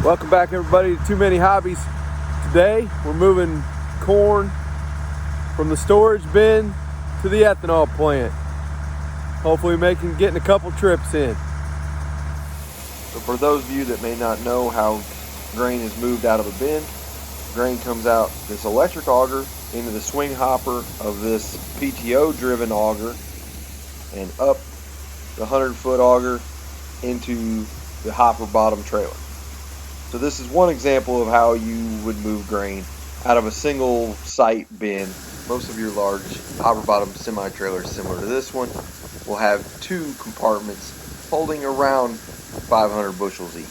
Welcome back, everybody, to Too Many Hobbies. Today we're moving corn from the storage bin to the ethanol plant. Hopefully getting a couple trips in. So for those of you that may not know how grain is moved out of a bin, grain comes out this electric auger into the swing hopper of this PTO driven auger and up the 100-foot auger into the hopper bottom trailer. So this is one example of how you would move grain out of a single site bin. Most of your large hopper bottom semi-trailers similar to this one will have two compartments holding around 500 bushels each.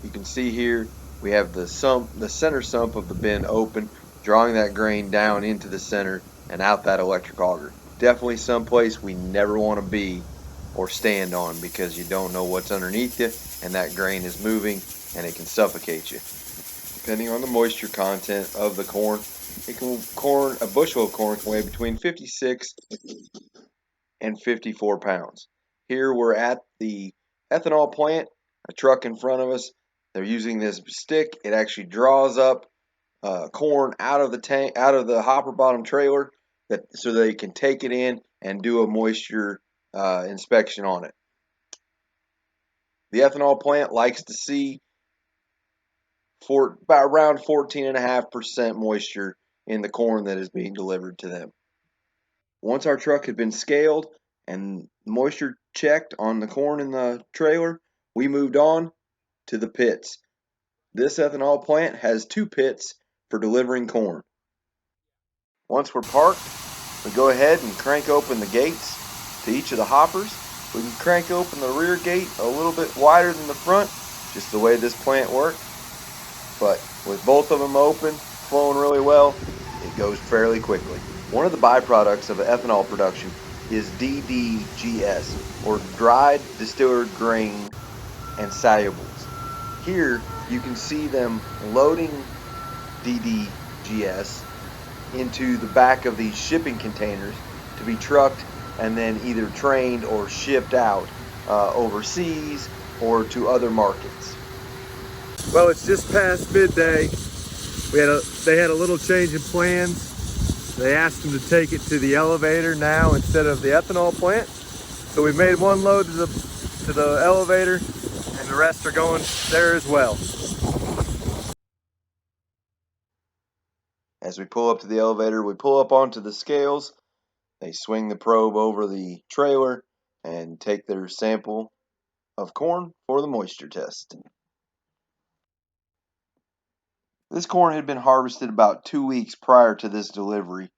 You can see here we have the center sump of the bin open, drawing that grain down into the center and out that electric auger. Definitely someplace we never want to be or stand on, because you don't know what's underneath you and that grain is moving and it can suffocate you. Depending on the moisture content of the corn, a bushel of corn can weigh between 56 and 54 pounds. Here we're at the ethanol plant, a truck in front of us. They're using this stick. It actually draws up corn out of the tank, out of the hopper bottom trailer, so they can take it in and do a moisture inspection on it. The ethanol plant likes to see about around 14.5% moisture in the corn that is being delivered to them. Once our truck had been scaled and moisture checked on the corn in the trailer, we moved on to the pits. This ethanol plant has two pits for delivering corn. Once we're parked, we go ahead and crank open the gates to each of the hoppers. We can crank open the rear gate a little bit wider than the front, just the way this plant works. But with both of them open, flowing really well, it goes fairly quickly. One of the byproducts of ethanol production is DDGS, or dried distilled grain and solubles. Here you can see them loading DDGS into the back of these shipping containers to be trucked and then either trained or shipped out overseas or to other markets. Well, it's just past midday. They had a little change in plans. They asked them to take it to the elevator now instead of the ethanol plant. So we made one load to the elevator, and the rest are going there as well. As we pull up to the elevator, we pull up onto the scales. They swing the probe over the trailer and take their sample of corn for the moisture test. This corn had been harvested about 2 weeks prior to this delivery,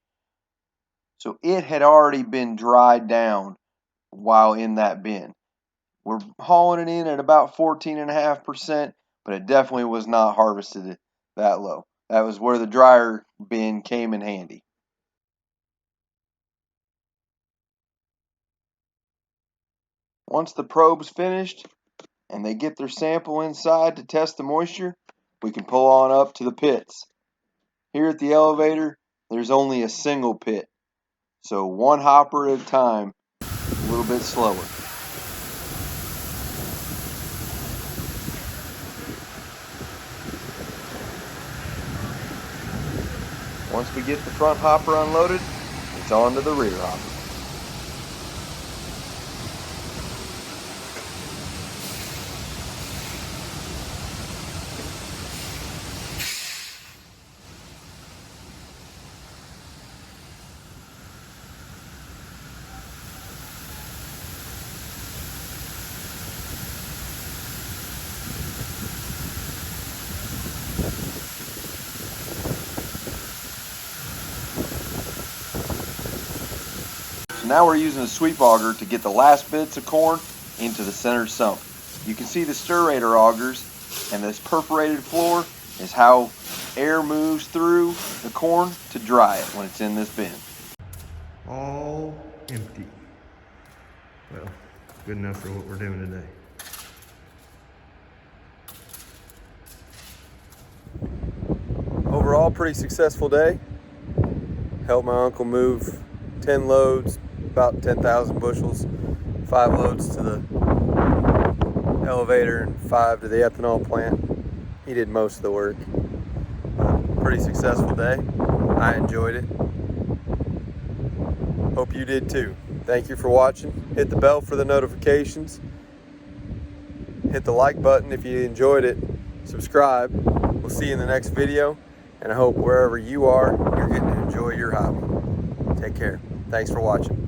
so it had already been dried down while in that bin. We're hauling it in at about 14.5%, but it definitely was not harvested that low. That was where the dryer bin came in handy. Once the probe's finished and they get their sample inside to test the moisture, we can pull on up to the pits. Here at the elevator, there's only a single pit, so one hopper at a time, a little bit slower. Once we get the front hopper unloaded, it's on to the rear hopper. Now we're using a sweep auger to get the last bits of corn into the center sump. You can see the stirrator augers, and this perforated floor is how air moves through the corn to dry it when it's in this bin. All empty. Well, good enough for what we're doing today. Overall, pretty successful day. Helped my uncle move 10 loads, about 10,000 bushels, 5 loads to the elevator and 5 to the ethanol plant. He did most of the work. Pretty successful day. I enjoyed it. Hope you did too. Thank you for watching. Hit the bell for the notifications. Hit the like button if you enjoyed it. Subscribe. We'll see you in the next video. And I hope wherever you are, you're getting to enjoy your hobby. Take care. Thanks for watching.